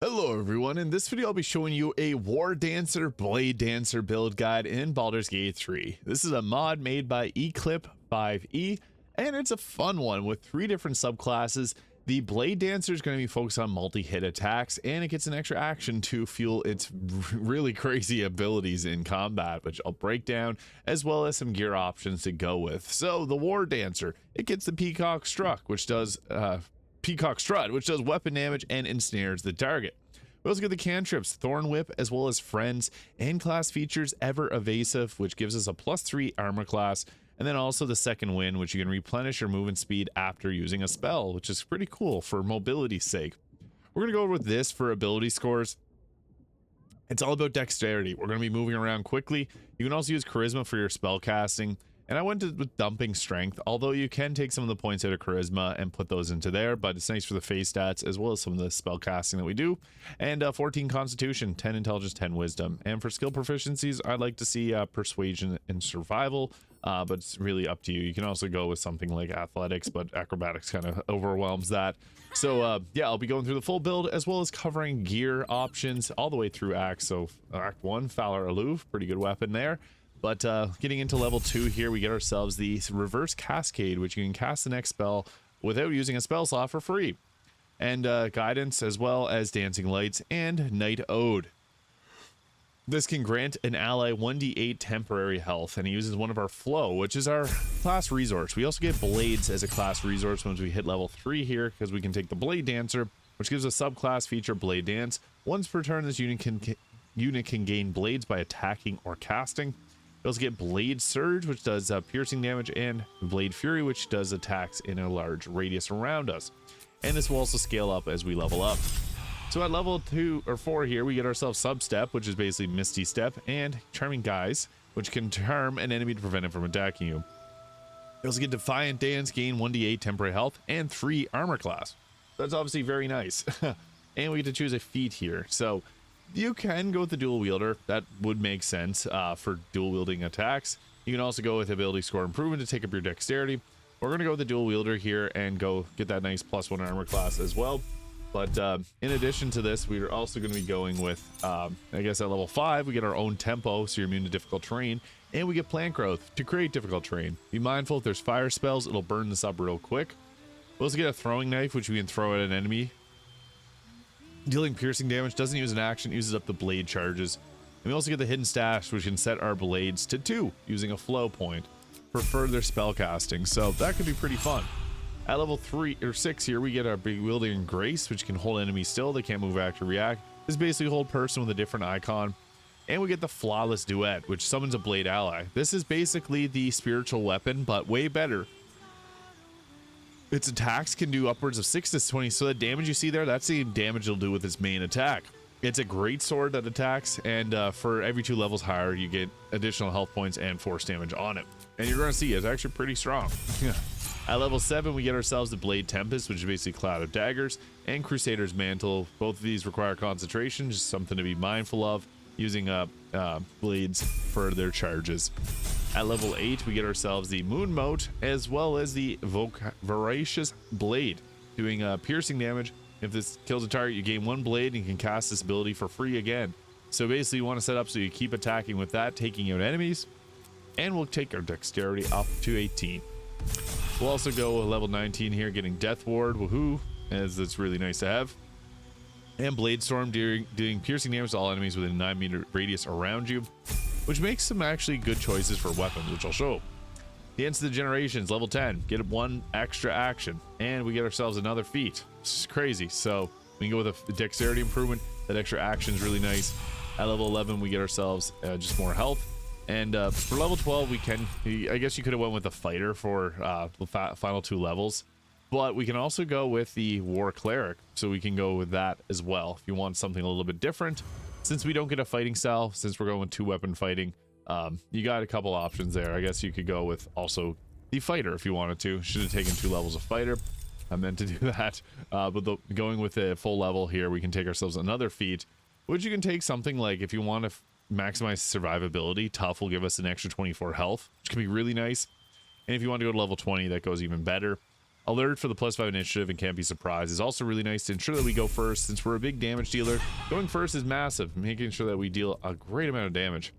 Hello everyone, in this video I'll be showing you a War Dancer Blade Dancer build guide in Baldur's Gate 3. This is a mod made by Eclip5e, and it's a fun one with 3 different subclasses. The Blade Dancer is going to be focused on multi-hit attacks, and it gets an extra action to fuel its really crazy abilities in combat, which I'll break down, as well as some gear options to go with. So the War Dancer, it gets the Peacock Strut, which does weapon damage and ensnares the target. We also get the cantrips, Thorn Whip, as well as Friends, and class features Ever Evasive, which gives us a +3 armor class, and then also the Second Wind, which you can replenish your movement speed after using a spell, which is pretty cool for mobility's sake. We're going to go over with this for ability scores. It's all about dexterity. We're going to be moving around quickly. You can also use charisma for your spell casting. And I went with dumping strength, although you can take some of the points out of charisma and put those into there, but it's nice for the face stats as well as some of the spell casting that we do. And 14 constitution, 10 intelligence, 10 wisdom. And for skill proficiencies, I'd like to see persuasion and survival, but it's really up to you. You can also go with something like athletics, but acrobatics kind of overwhelms that. So yeah, I'll be going through the full build as well as covering gear options all the way through Act. So Act 1, Fowler Aloof, pretty good weapon there. But getting into level 2 here, we get ourselves the Reverse Cascade, which you can cast the next spell without using a spell slot for free. And Guidance, as well as Dancing Lights and Night Ode. This can grant an ally 1d8 temporary health, and it uses one of our Flow, which is our class resource. We also get Blades as a class resource once we hit level 3 here, because we can take the Blade Dancer, which gives a subclass feature Blade Dance. Once per turn, this unit can gain blades by attacking or casting. We also get Blade Surge, which does piercing damage, and Blade Fury, which does attacks in a large radius around us. And this will also scale up as we level up. So at level 2 or 4 here, we get ourselves Substep, which is basically Misty Step, and Charming Guise, which can charm an enemy to prevent it from attacking you. We also get Defiant Dance, gain 1d8 temporary health, and 3 armor class. That's obviously very nice. And we get to choose a feat here. So you can go with the dual wielder. That would make sense for dual wielding attacks. You can also go with ability score improvement to take up your dexterity. We're going to go with the dual wielder here and go get that nice +1 armor class as well. But in addition to this, we're also going to be going with, I guess at level 5, we get our own tempo, so you're immune to difficult terrain, and we get plant growth to create difficult terrain. Be mindful if there's fire spells, it'll burn this up real quick. We'll also get a throwing knife, which we can throw at an enemy, dealing piercing damage. Doesn't use an action, uses up the blade charges. And we also get the hidden stash, which can set our blades to 2 using a flow point for further spell casting. So that could be pretty fun. At level 3 or 6 here, we get our Bewildering Grace, which can hold enemies still. They can't move, act, or react. This is basically hold person with a different icon. And we get the Flawless Duet, which summons a blade ally. This is basically the spiritual weapon, but way better. Its attacks can do upwards of 6 to 20, so the damage you see there, that's the damage it'll do with its main attack. It's a great sword that attacks, and for every 2 levels higher, you get additional health points and force damage on it. And you're going to see it's actually pretty strong. At level 7, we get ourselves the Blade Tempest, which is basically Cloud of Daggers, and Crusader's Mantle. Both of these require concentration, just something to be mindful of, using blades for their charges. At level 8, we get ourselves the Moon Moat, as well as the Voracious Blade, doing piercing damage. If this kills a target, you gain 1 blade and you can cast this ability for free again. So basically, you want to set up so you keep attacking with that, taking out enemies, and we'll take our dexterity up to 18. We'll also go level 19 here, getting Death Ward, woohoo, as it's really nice to have. And Blade Storm, doing piercing damage to all enemies within a 9-meter radius around you, which makes some actually good choices for weapons, which I'll show. The Ends of the Generations, level 10, get 1 extra action, and we get ourselves another feat. This is crazy. So we can go with a dexterity improvement. That extra action is really nice. At level 11, we get ourselves just more health. And for level 12, we can, I guess you could have went with the Fighter for the final 2 levels. But we can also go with the War Cleric, so we can go with that as well if you want something a little bit different. Since we don't get a fighting style, since we're going with 2-weapon fighting, you got a couple options there. I guess you could go with also the Fighter if you wanted to. Should have taken 2 levels of Fighter. I meant to do that. But going with a full level here, we can take ourselves another feat, which you can take something like, if you want to maximize survivability, Tough will give us an extra 24 health, which can be really nice. And if you want to go to level 20, that goes even better. Alert for the +5 initiative and can't be surprised is also really nice to ensure that we go first, since we're a big damage dealer. Going first is massive, making sure that we deal a great amount of damage.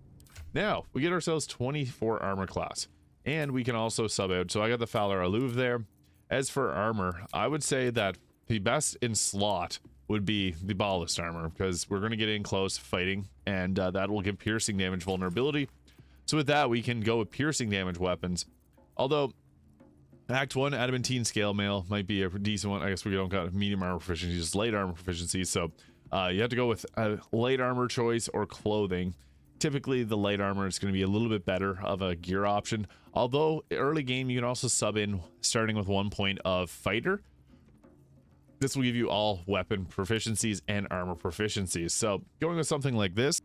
Now we get ourselves 24 armor class, and we can also sub out. So I got the Fowler Aluve there. As for armor, I would say that the best in slot would be the ballast armor, because we're going to get in close fighting, and that will give piercing damage vulnerability. So with that, we can go with piercing damage weapons. Although Act 1 adamantine scale mail might be a decent one. I guess we don't got medium armor proficiency, just light armor proficiency. So you have to go with a light armor choice or clothing. Typically the light armor is going to be a little bit better of a gear option. Although early game you can also sub in starting with 1 point of fighter. This will give you all weapon proficiencies and armor proficiencies. So going with something like this,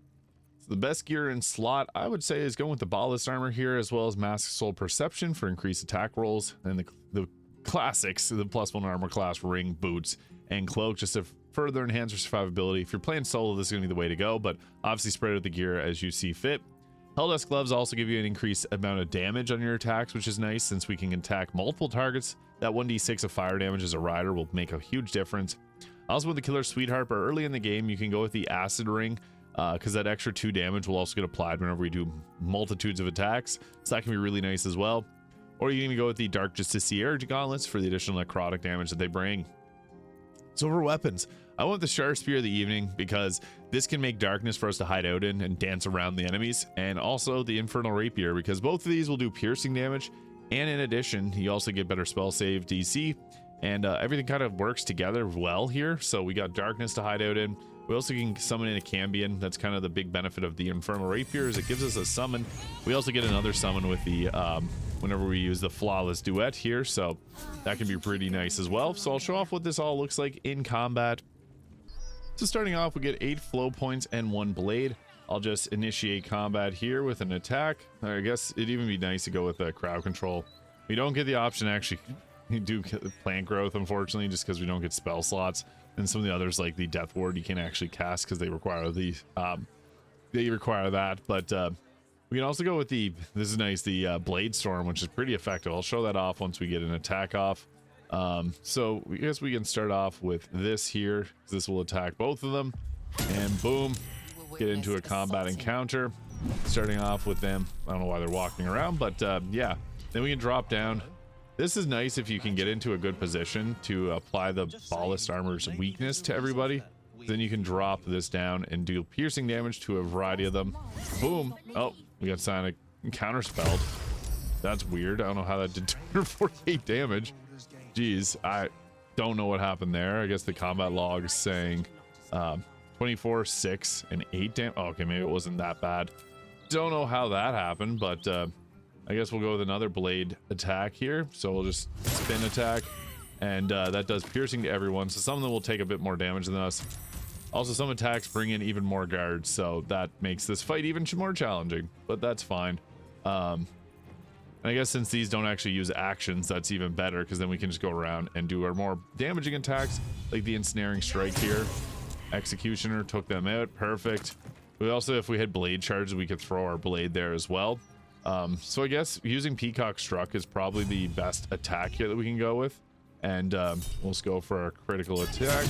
the best gear in slot, I would say, is going with the ballast armor here, as well as Mask Soul Perception for increased attack rolls, and the classics, the +1 armor class, ring, boots, and cloak, just to further enhance your survivability. If you're playing solo, this is going to be the way to go, but obviously spread out the gear as you see fit. Helldust gloves also give you an increased amount of damage on your attacks, which is nice since we can attack multiple targets. That 1d6 of fire damage as a rider will make a huge difference. Also with the Killer Sweetheart, but early in the game you can go with the acid ring, because that extra 2 damage will also get applied whenever we do multitudes of attacks, so that can be really nice as well. Or you can even go with the Dark Justiciar gauntlets for the additional necrotic damage that they bring. So for weapons, I want the Sharp Spear of the Evening, because this can make darkness for us to hide out in and dance around the enemies, and also the Infernal Rapier, because both of these will do piercing damage, and in addition you also get better spell save DC, and everything kind of works together well here. So we got darkness to hide out in. We also can summon in a Cambion. That's kind of the big benefit of the Infernal Rapier, is it gives us a summon. We also get another summon with the whenever we use the Flawless Duet here, so that can be pretty nice as well. So I'll show off what this all looks like in combat. So starting off, we get 8 flow points and 1 blade. I'll just initiate combat here with an attack. I guess it'd even be nice to go with crowd control. We don't get the option to actually do plant growth, unfortunately, just because we don't get spell slots. And some of the others, like the Death Ward, you can't actually cast because they require that. But we can also go with the, this is nice, the Blade Storm, which is pretty effective. I'll show that off once we get an attack off. So I guess we can start off with this here. This will attack both of them, and boom, get into a combat encounter. Starting off with them, I don't know why they're walking around, but yeah, then we can drop down. This is nice if you can get into a good position to apply the ballast armor's weakness to everybody. Then you can drop this down and do piercing damage to a variety of them. Boom. Oh, we got Sonic counterspelled. That's weird. I don't know how that did 248 damage. Jeez, I don't know what happened there. I guess the combat log is saying 24, 6, and 8 damage. Oh, okay, maybe it wasn't that bad. Don't know how that happened, but I guess we'll go with another blade attack here. So we'll just spin attack, and that does piercing to everyone. So some of them will take a bit more damage than us. Also, some attacks bring in even more guards, so that makes this fight even more challenging, but that's fine. And I guess since these don't actually use actions, that's even better, because then we can just go around and do our more damaging attacks, like the Ensnaring Strike here. Executioner took them out. Perfect. We also, if we had blade charges, we could throw our blade there as well. So I guess using Peacock Struck is probably the best attack here that we can go with. And we'll just go for our critical attack.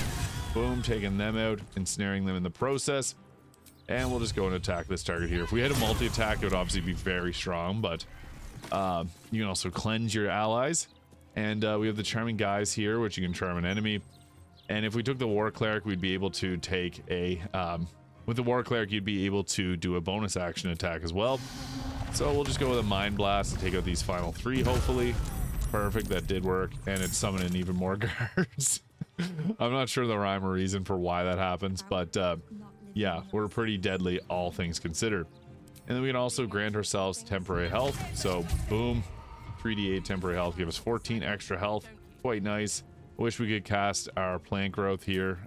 Boom, taking them out, ensnaring them in the process. And we'll just go and attack this target here. If we had a multi-attack, it would obviously be very strong, but you can also cleanse your allies. And we have the Charming Guise here, which you can charm an enemy. And if we took the War Cleric, we'd be able to take a... with the War Cleric, you'd be able to do a bonus action attack as well. So we'll just go with a Mind Blast to take out these final 3, hopefully. Perfect, that did work. And it's summoning even more guards. I'm not sure the rhyme or reason for why that happens, but yeah, we're pretty deadly, all things considered. And then we can also grant ourselves temporary health. So boom, 3d8 temporary health, give us 14 extra health. Quite nice. Wish we could cast our plant growth here.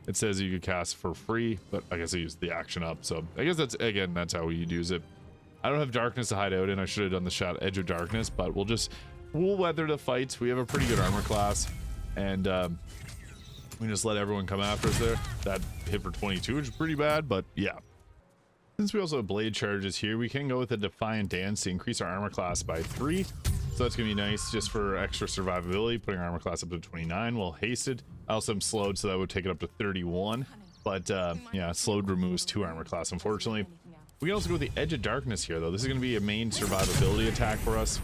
It says you could cast for free, but I guess I used the action up. So I guess that's, again, that's how we'd use it. I don't have darkness to hide out in. I should have done the Edge of Darkness, but we'll weather the fights. We have a pretty good armor class, and we just let everyone come after us there. That hit for 22, which is pretty bad, but yeah. Since we also have blade charges here, we can go with a Defiant Dance to increase our armor class by 3. So So that's gonna be nice just for extra survivability, putting armor class up to 29 while hasted. I also am slowed, so that would take it up to 31. But yeah, slowed removes 2 armor class, unfortunately. We can also go with the Edge of Darkness here, though. This is going to be a main survivability attack for us,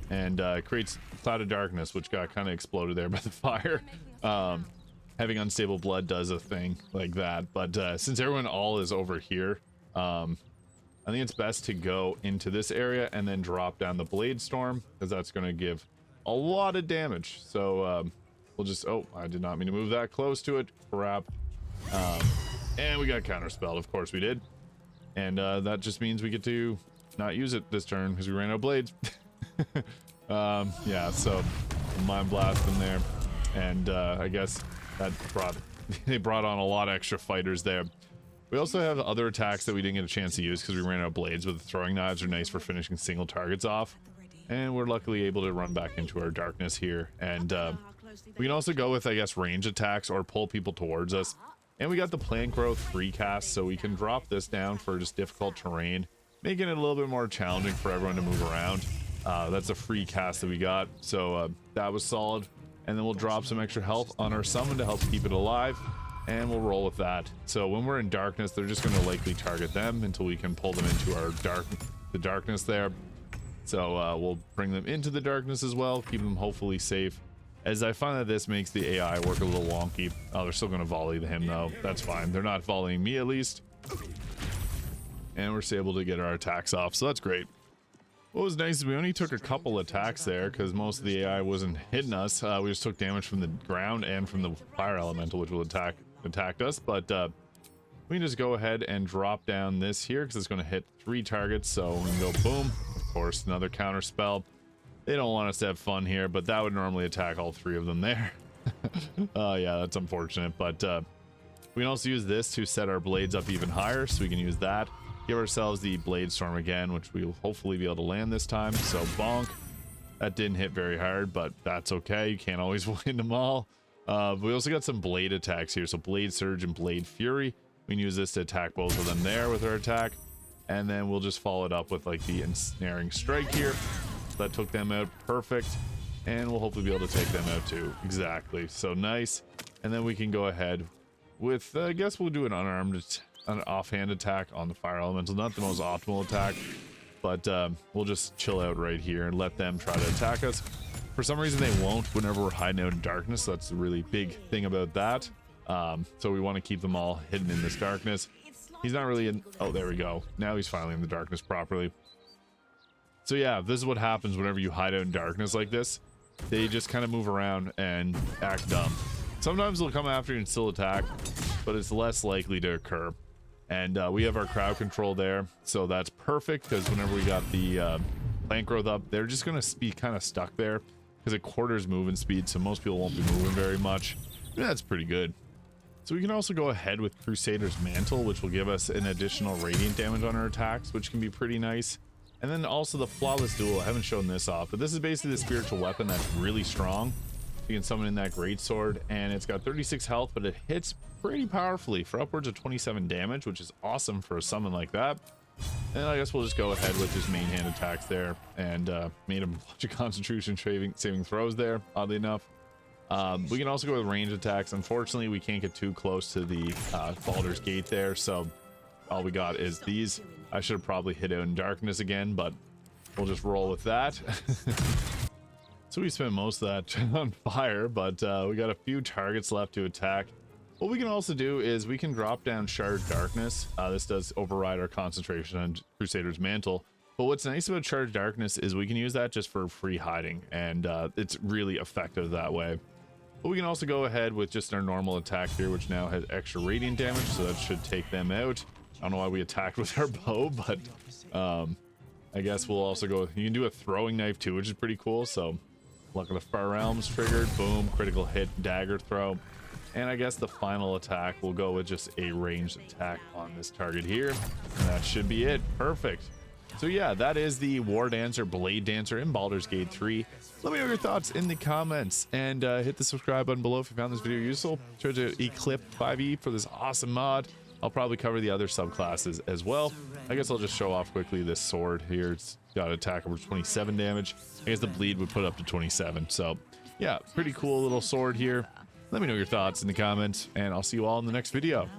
and creates Cloud of Darkness, which got kind of exploded there by the fire. Having Unstable Blood does a thing like that, but since everyone all is over here, I think it's best to go into this area and then drop down the Blade Storm, because that's going to give a lot of damage. So we'll just... Oh, I did not mean to move that close to it. Crap. And we got counterspelled. Of course we did. And that just means we get to not use it this turn because we ran out of blades. Yeah, so Mind Blast in there. And I guess that they brought on a lot of extra fighters there. We also have other attacks that we didn't get a chance to use because we ran out of blades, but the throwing knives are nice for finishing single targets off. And we're luckily able to run back into our darkness here. And we can also go with, I guess, range attacks or pull people towards us. And we got the plant growth free cast, so we can drop this down for just difficult terrain, making it a little bit more challenging for everyone to move around. That's a free cast that we got, so that was solid. And then we'll drop some extra health on our summon to help keep it alive, and we'll roll with that. So when we're in darkness, they're just going to likely target them until we can pull them into our darkness there. So we'll bring them into the darkness as well, keep them hopefully safe. As I find that this makes the AI work a little wonky. Oh, they're still going to volley him though. That's fine. They're not volleying me at least. And we're still able to get our attacks off, so that's great. What was nice is we only took a couple attacks there because most of the AI wasn't hitting us. We just took damage from the ground and from the fire elemental, which will attacked us. But we can just go ahead and drop down this here because it's going to hit 3 targets. So we can go boom. Of course, another counter spell. They don't want us to have fun here, but that would normally attack all 3 of them there. Yeah, that's unfortunate. But we can also use this to set our blades up even higher, so we can use that. Give ourselves the Blade Storm again, which we'll hopefully be able to land this time. So bonk. That didn't hit very hard, but that's okay. You can't always win them all. We also got some blade attacks here. So Blade Surge and Blade Fury. We can use this to attack both of them there with our attack. And then we'll just follow it up with like the Ensnaring Strike here. That took them out perfect. And we'll hopefully be able to take them out too. Exactly. So nice. And then we can go ahead with, I guess we'll do an an offhand attack on the fire elemental. Not the most optimal attack, but we'll just chill out right here and let them try to attack us. For some reason they won't whenever we're hiding out in darkness. So that's a really big thing about that. So we want to keep them all hidden in this darkness. He's not really in... Oh, there we go. Now he's finally in the darkness properly. So yeah, this is what happens whenever you hide out in darkness like this. They just kind of move around and act dumb. Sometimes they'll come after you and still attack, but it's less likely to occur. And we have our crowd control there, so that's perfect because whenever we got the plant growth up, they're just going to be kind of stuck there because it quarters movement speed, so most people won't be moving very much. Yeah, that's pretty good. So we can also go ahead with Crusader's Mantle, which will give us an additional radiant damage on our attacks, which can be pretty nice. And then also the Flawless Duel. I haven't shown this off, but this is basically the spiritual weapon that's really strong. You can summon in that great sword, and it's got 36 health, but it hits pretty powerfully for upwards of 27 damage, which is awesome for a summon like that. And I guess we'll just go ahead with his main hand attacks there, and made a bunch of concentration saving throws there, oddly enough. We can also go with range attacks. Unfortunately, we can't get too close to the Baldur's Gate there, so all we got is these. I should have probably hit out in darkness again, but we'll just roll with that. So we spent most of that on fire, but we got a few targets left to attack. What we can also do is we can drop down Shard Darkness. This does override our concentration on Crusader's Mantle. But what's nice about Shard Darkness is we can use that just for free hiding, and it's really effective that way. But we can also go ahead with just our normal attack here, which now has extra radiant damage, so that should take them out. I don't know why we attacked with our bow, but I guess we'll also go... You can do a throwing knife too, which is pretty cool, so... Luck of the Far Realms triggered, boom, critical hit, dagger throw. And I guess the final attack will go with just a ranged attack on this target here. And that should be it. Perfect. So yeah, that is the War Dancer, Blade Dancer in Baldur's Gate 3. Let me know your thoughts in the comments, and hit the subscribe button below if you found this video useful. Try to Eclipse 5e for this awesome mod. I'll probably cover the other subclasses as well. I guess I'll just show off quickly this sword here. It's got attack over 27 damage. I guess the bleed would put up to 27. So yeah, pretty cool little sword here. Let me know your thoughts in the comments, and I'll see you all in the next video.